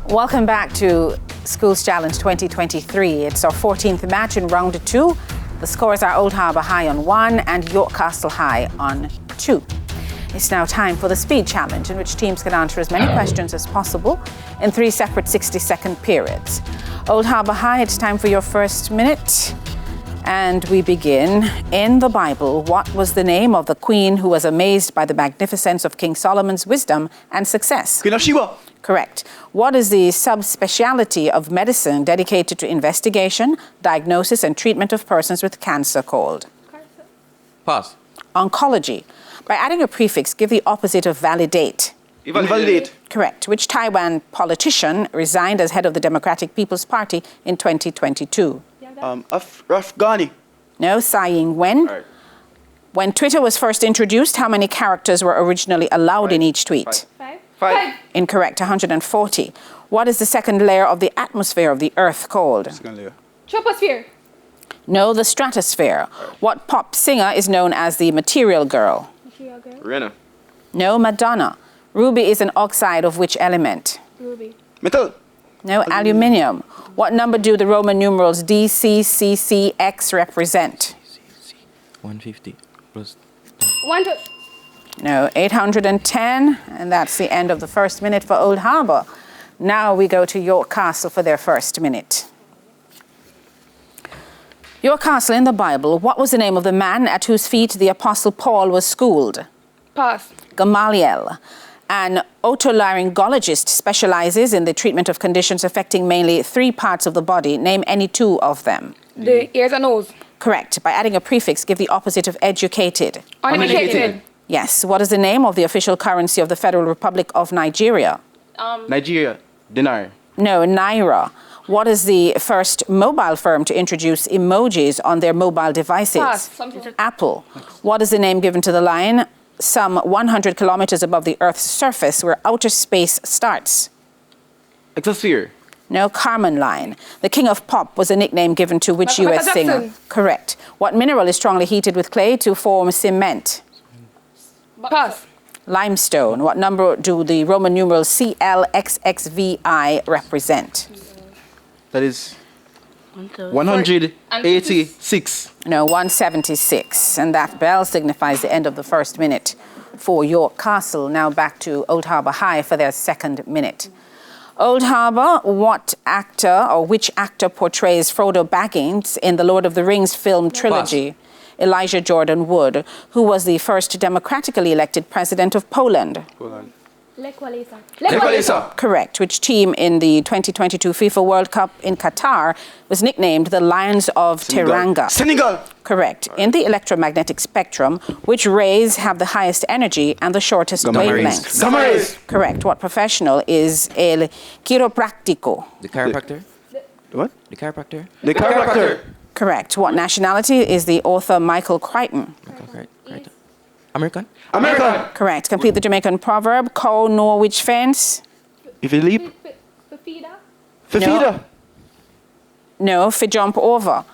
Welcome back to Schools Challenge 2023. It's our 14th match in round 2. The scores are Old Harbour High on 1 and York Castle High on 2. It's now time for the speed challenge, in which teams can answer as many questions as possible in 3 separate 60-second periods. Old Harbour High, it's time for your first minute. And we begin. In the Bible, what was the name of the queen who was amazed by the magnificence of King Solomon's wisdom and success? Queen of Sheba. Correct. What is the subspecialty of medicine dedicated to investigation, diagnosis, and treatment of persons with cancer called? Pass. Oncology. By adding a prefix, give the opposite of validate. Invalidate. Correct. Which Taiwan politician resigned as head of the Democratic People's Party in 2022? Afghani. No, Tsai Ing-wen. Right. When Twitter was first introduced, how many characters were originally allowed in each tweet? Five. Incorrect, 140. What is the second layer of the atmosphere of the Earth called? Second layer. Troposphere. No, the stratosphere. What pop singer is known as the Material Girl? Rihanna. No, Madonna. Ruby is an oxide of which element? Ruby. Metal. No, aluminium. What number do the Roman numerals D, C, C, C, X represent? 150 plus. 1, 2. No, 810, and that's the end of the first minute for Old Harbour. Now we go to York Castle for their first minute. York Castle, in the Bible, what was the name of the man at whose feet the Apostle Paul was schooled? Pass. Gamaliel. An otolaryngologist specializes in the treatment of conditions affecting mainly 3 parts of the body. Name any 2 of them. The ears and nose. Correct. By adding a prefix, give the opposite of educated. Uneducated. Yes. What is the name of the official currency of the Federal Republic of Nigeria? Nigeria. Dinar. No, Naira. What is the first mobile firm to introduce emojis on their mobile devices? Pass. Apple. What is the name given to the line some 100 kilometers above the Earth's surface where outer space starts? Exosphere. No, Carmen Line. The King of Pop was a nickname given to which Michael U.S. singer? Jackson. Correct. What mineral is strongly heated with clay to form cement? Pass. Limestone. What number do the Roman numerals CLXXVI represent? That is 186. No, 176. And that bell signifies the end of the first minute for York Castle. Now back to Old Harbour High for their second minute. Old Harbour, what actor or which actor portrays Frodo Baggins in the Lord of the Rings film trilogy? Pass. Elijah Jordan Wood, who was the first democratically elected president of Poland. Lech Walesa. Correct. Which team in the 2022 FIFA World Cup in Qatar was nicknamed the Lions of Tiranga? Senegal. Correct. In the electromagnetic spectrum, which rays have the highest energy and the shortest wavelengths? Gamma rays. Correct. What professional is el quiropráctico? The chiropractor? What? The chiropractor? The chiropractor. Correct. What nationality is the author Michael Crichton? Right. American? American. Correct. Complete the Jamaican proverb. Cow know which fence? If you leap. Fafida. No, fi jump over.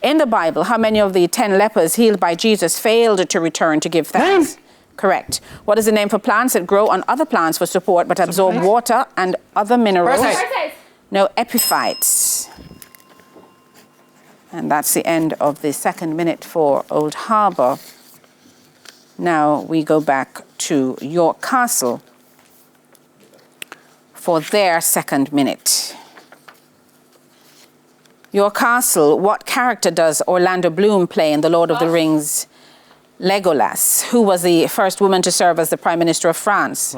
In the Bible, how many of the 10 lepers healed by Jesus failed to return to give thanks? 9. Correct. What is the name for plants that grow on other plants for support but absorb water and other minerals? Parasites. No, epiphytes. And that's the end of the second minute for Old Harbour. Now we go back to York Castle for their second minute. York Castle, what character does Orlando Bloom play in The Lord of the Rings? Legolas. Who was the first woman to serve as the Prime Minister of France?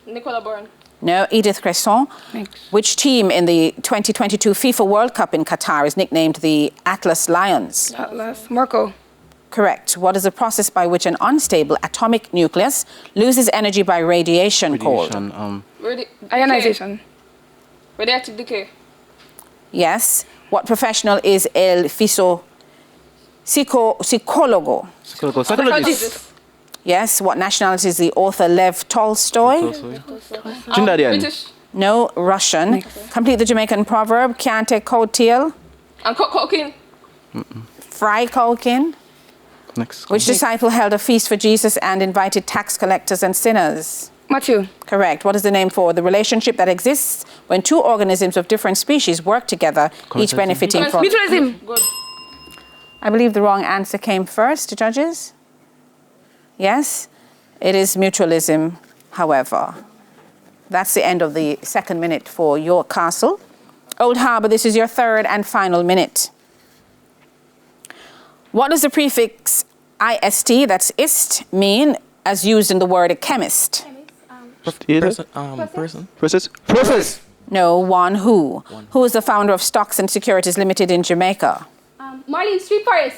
Nicola Bourne. No, Edith Cresson. Which team in the 2022 FIFA World Cup in Qatar is nicknamed the Atlas Lions? Atlas. Marco. Correct. What is the process by which an unstable atomic nucleus loses energy by radiation called? Ionization. Radioactive decay. Yes. What professional is el psicólogo? Psychologist. Yes. What nationality is the author Lev Tolstoy? Trinidadian. British. No, Russian. Complete the Jamaican proverb. Can't take coattail. And cocaine. Fry cocaine. Next. Which disciple held a feast for Jesus and invited tax collectors and sinners? Matthew. Correct. What is the name for the relationship that exists when two organisms of different species work together, each benefiting from... Mutualism. Good. I believe the wrong answer came first, judges. Yes, it is mutualism, however. That's the end of the second minute for York Castle. Old Harbour, this is your third and final minute. What does the prefix IST, that's ist, mean as used in the word chemist? Person. Process. No, one who. Who is the founder of Stocks and Securities Limited in Jamaica? Marlene Street Paris.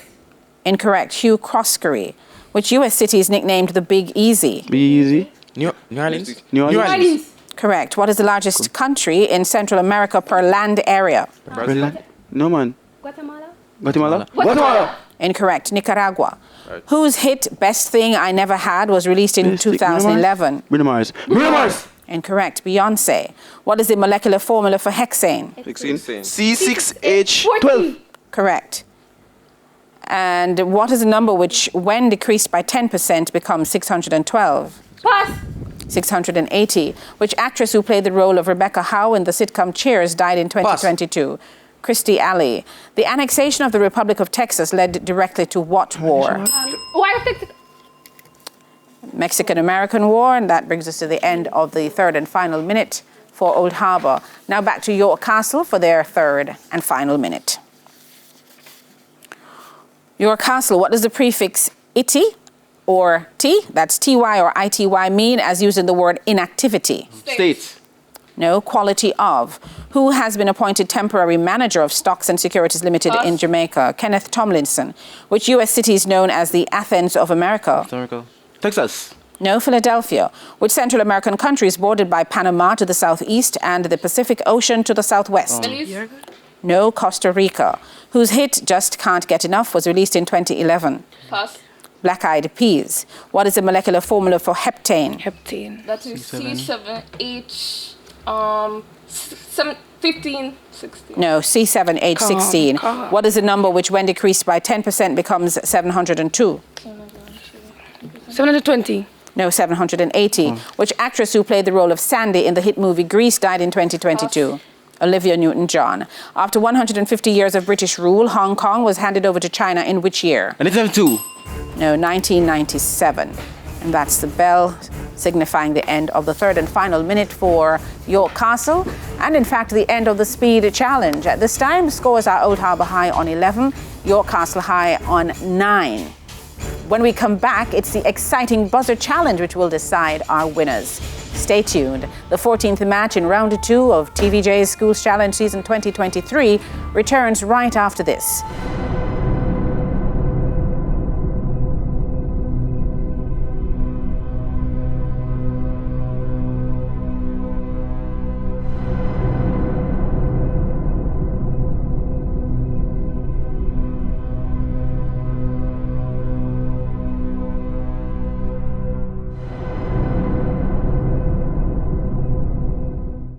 Incorrect. Hugh Croskery. Which U.S. city is nicknamed the Big Easy? Be easy. New Orleans. New Orleans. Correct. What is the largest country in Central America per land area? No man. Guatemala. Guatemala. Incorrect. Nicaragua. Whose hit Best Thing I Never Had was released in 2011? Bruno Mars. Bruno Mars. Incorrect. Beyonce. What is the molecular formula for hexane? C6H12. Correct. And what is the number which, when decreased by 10%, becomes 612? Pass. 680. Which actress who played the role of Rebecca Howe in the sitcom Cheers died in 2022? Christy Alley. The annexation of the Republic of Texas led directly to what war? War of Texas. Mexican-American War, and that brings us to the end of the third and final minute for Old Harbour. Now back to York Castle for their third and final minute. York Castle, what does the prefix ity or t, that's ty or ity, mean as used in the word inactivity? States. No, quality of. Who has been appointed temporary manager of Stocks and Securities Limited in Jamaica? Kenneth Tomlinson. Which U.S. city is known as the Athens of America? Texas. No, Philadelphia. Which Central American country is bordered by Panama to the southeast and the Pacific Ocean to the southwest? No, Costa Rica. Whose hit Just Can't Get Enough was released in 2011? Pass. Black Eyed Peas. What is the molecular formula for heptane? Heptane. That is C7H 15, 16. No, C7H16. What is the number which, when decreased by 10%, becomes 702? 720. No, 780. Which actress who played the role of Sandy in the hit movie Grease died in 2022? Olivia Newton-John. After 150 years of British rule, Hong Kong was handed over to China in which year? 1972. No, 1997. And that's the bell signifying the end of the third and final minute for York Castle, and in fact the end of the speed challenge. At this time, scores are Old Harbour High on 11, York Castle High on 9. When we come back, it's the exciting buzzer challenge which will decide our winners. Stay tuned. The 14th match in round 2 of TVJ Schools Challenge Season 2023 returns right after this.